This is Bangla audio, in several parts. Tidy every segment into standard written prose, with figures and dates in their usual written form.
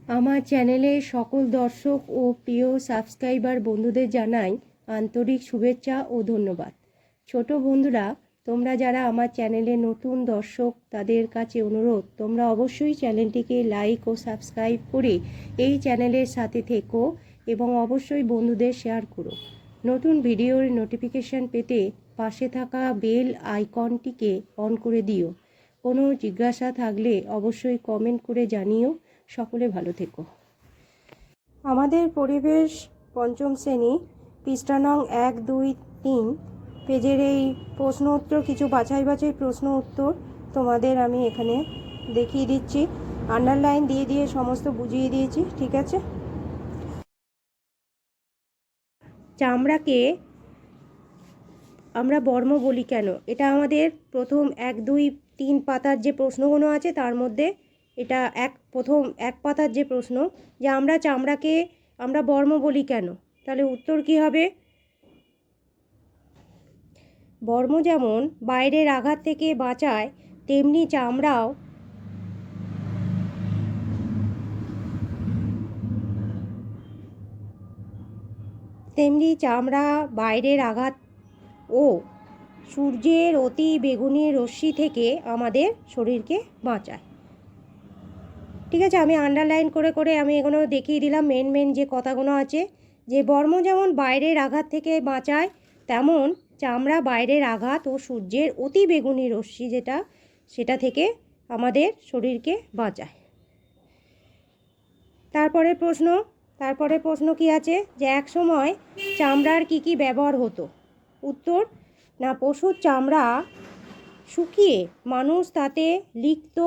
আমার চ্যানেলের সকল দর্শক ও প্রিয় সাবস্ক্রাইবার বন্ধুদের জানাই আন্তরিক শুভেচ্ছা ও ধন্যবাদ। ছোট বন্ধুরা, তোমরা যারা আমার চ্যানেলে নতুন দর্শক, তাদের কাছে অনুরোধ, তোমরা অবশ্যই চ্যানেলটিকে লাইক ও সাবস্ক্রাইব করে এই চ্যানেলের সাথে থেকো এবং অবশ্যই বন্ধুদের শেয়ার করো। নতুন ভিডিওর নোটিফিকেশান পেতে পাশে থাকা বেল আইকনটিকে অন করে দিও। কোনো জিজ্ঞাসা থাকলে অবশ্যই কমেন্ট করে জানিও। সকলে ভালো থেকো। আমাদের পরিবেশ পঞ্চম শ্রেণী পৃষ্ঠা নং 1, 2, 3 পেজের এই প্রশ্ন উত্তর, কিছু বাছাই প্রশ্ন উত্তর তোমাদের আমি এখানে দেখিয়ে দিচ্ছি। আন্ডারলাইন দিয়ে দিয়ে সমস্ত বুঝিয়ে দিয়েছি, ঠিক আছে। চামড়াকে আমরা বর্ম বলি কেন? এটা আমাদের প্রথম 1, 2, 3 পাতার যে প্রশ্নগুলো আছে তার মধ্যে এটা প্রথম এক পাতার যে প্রশ্ন, যে আমরা চামড়াকে আমরা বর্ম বলি কেন, তাহলে উত্তর কি হবে? বর্ম যেমন বাইরের আঘাত থেকে বাঁচায়, তেমনি চামড়া বাইরের আঘাত ও সূর্যের অতি বেগুনি রশ্মি থেকে আমাদের শরীরকে বাঁচায়। ঠিক আছে, আমি আন্ডারলাইন করে করে আমি এগুলো দেখিয়ে দিলাম। মেন যে কথাগুলো আছে, যে বর্ম যেমন বাইরের আঘাত থেকে বাঁচায়, তেমন চামড়া বাইরের আঘাত ও সূর্যের অতি বেগুনি রশ্মি সেটা থেকে আমাদের শরীরকে বাঁচায়। তারপরে প্রশ্ন কি আছে, যে এক সময় চামড়ার কি ব্যবহার হতো? উত্তর, না পশুর চামড়া শুকিয়ে মানুষ তাতে লিখত।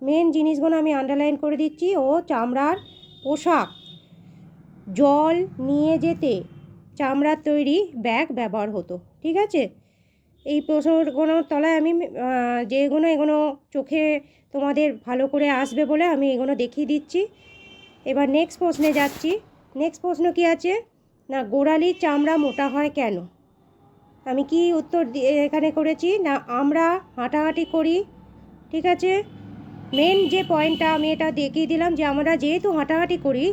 মেন জিনিসগুলো আমি আন্ডারলাইন করে দিচ্ছি। ও চামড়ার পোশাক, জল নিয়ে যেতে চামড়ার তৈরি ব্যাগ ব্যবহার হতো। ঠিক আছে, এই প্রশ্নগুলোর তলায় আমি এগুলো চোখে তোমাদের ভালো করে আসবে বলে আমি এগুলো দেখিয়ে দিচ্ছি। এবার নেক্সট প্রশ্নে যাচ্ছি। নেক্সট প্রশ্ন কি আছে, না গোড়ালির চামড়া মোটা হয় কেন? আমি কি উত্তর এখানে করেছি, না আমরা হাঁটাহাঁটি করি। ঠিক আছে, মেন যে পয়েন্টটা আমি এটা দেখিয়ে দিলাম, যে আমরা যেহেতু হাঁটাহাঁটি করি,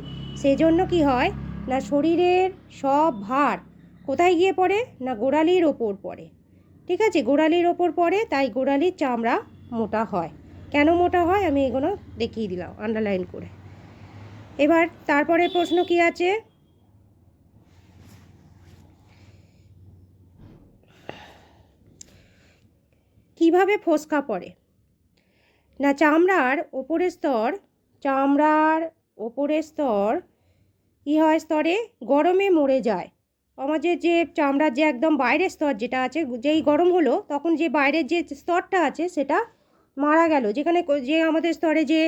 সেজন্য কি হয়, না শরীরের সব ভার কোথায় গিয়ে পড়ে, না গোড়ালির ওপর পড়ে। ঠিক আছে, গোড়ালির ওপর পড়ে, তাই গোড়ালির চামড়া মোটা হয়। কেন মোটা হয় আমি এগুলো দেখিয়ে দিলাম আন্ডারলাইন করে। এবার তারপরে প্রশ্ন কি আছে, কিভাবে ফোসকা পড়ে? না চামড়ার ওপরের স্তর কী হয়, স্তরে গরমে মরে যায়। আমাদের যে চামড়ার যে একদম বাইরের স্তর যেটা আছে, যেই গরম হলো তখন যে বাইরের যে স্তরটা আছে সেটা মারা গেল, যেখানে যে আমাদের স্তরে যে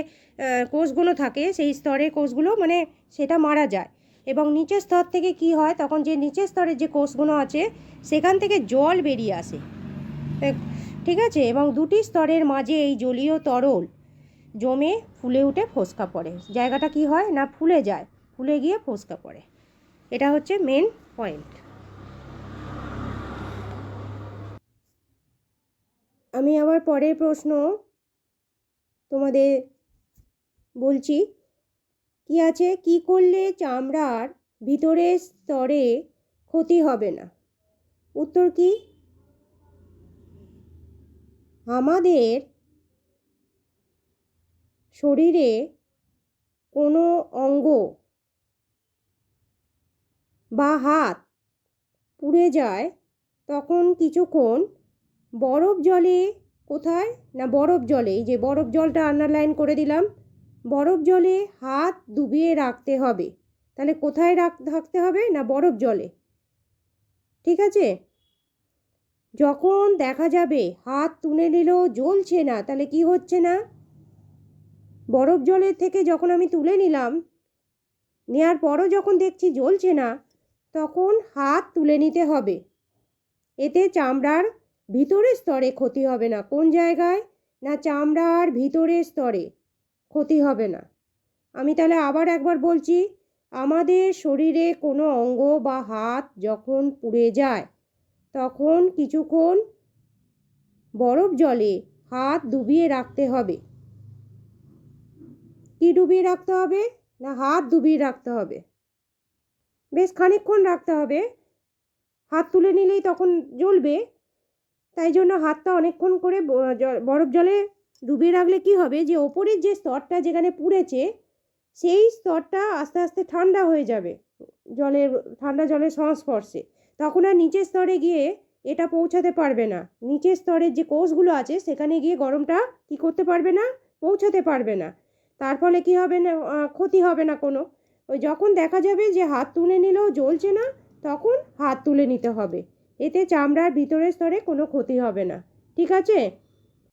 কোষগুলো থাকে, সেই স্তরের কোষগুলো মানে সেটা মারা যায়। এবং নিচের স্তর থেকে কি হয়, তখন যে নিচের স্তরের যে কোষগুলো আছে সেখান থেকে জল বেরিয়ে আসে। ঠিক আছে, এবং দুটি স্তরের মাঝে এই জলীয় তরল জমে ফুলে উঠে ফোসকা পড়ে। জায়গাটা কি হয়, না ফুলে যায়, ফুলে গিয়ে ফোসকা পড়ে। এটা হচ্ছে মেন পয়েন্ট। আমি আবার পরের প্রশ্ন তোমাদের বলছি। কি আছে, কি করলে চামড়ার ভিতরের স্তরে ক্ষতি হবে না? উত্তর কি, আমাদের শরীরে কোনো অঙ্গ বা হাত পুড়ে যায়, তখন কিছুক্ষণ বরফ জলে, কোথায়, না বরফ জলে, এই যে বরফ জলটা আন্ডারলাইন করে দিলাম, বরফ জলে হাত ডুবিয়ে রাখতে হবে। তাহলে কোথায় থাকতে হবে, না বরফ জলে। ঠিক আছে, যখন দেখা যাবে হাত তুলে নিলেও জ্বলছে না, তাহলে কি হচ্ছে না, বরফ জলের থেকে যখন আমি তুলে নিলাম, নেওয়ার পরও যখন দেখছি জ্বলছে না, তখন হাত তুলে নিতে হবে। এতে চামড়ার ভিতরের স্তরে ক্ষতি হবে না। কোন জায়গায়, না চামড়ার ভিতরের স্তরে ক্ষতি হবে না। আমি তাহলে আবার একবার বলছি, আমাদের শরীরে কোনো অঙ্গ বা হাত যখন পুড়ে যায়, তখন কিছুক্ষণ বরফ জলে হাত ডুবিয়ে রাখতে হবে। কি ডুবিয়ে রাখতে হবে, না হাত ডুবিয়ে রাখতে হবে? বেশ খানিকক্ষণ রাখতে হবে। হাত তুলে নিলেই তখন জ্বলবে, তাই জন্য হাতটা অনেকক্ষণ করে বরফ জলে ডুবিয়ে রাখলে কি হবে, যে ওপরের যে স্তরটা যেখানে পুড়েছে সেই স্তরটা আস্তে আস্তে ঠান্ডা হয়ে যাবে ঠান্ডা জলের সংস্পর্শে। তখন আর নিচের স্তরে গিয়ে এটা পৌঁছাতে পারবে না। নিচের স্তরের যে কোষগুলো আছে সেখানে গিয়ে গরমটা কি করতে পারবে না, পৌঁছাতে পারবে না। তার ফলে কি হবে না, ক্ষতি হবে না কোনো। ওই যখন দেখা যাবে যে হাত তুলে নিলেও জ্বলছে না, তখন হাত তুলে নিতে হবে। এতে চামড়ার ভিতরের স্তরে কোনো ক্ষতি হবে না। ঠিক আছে?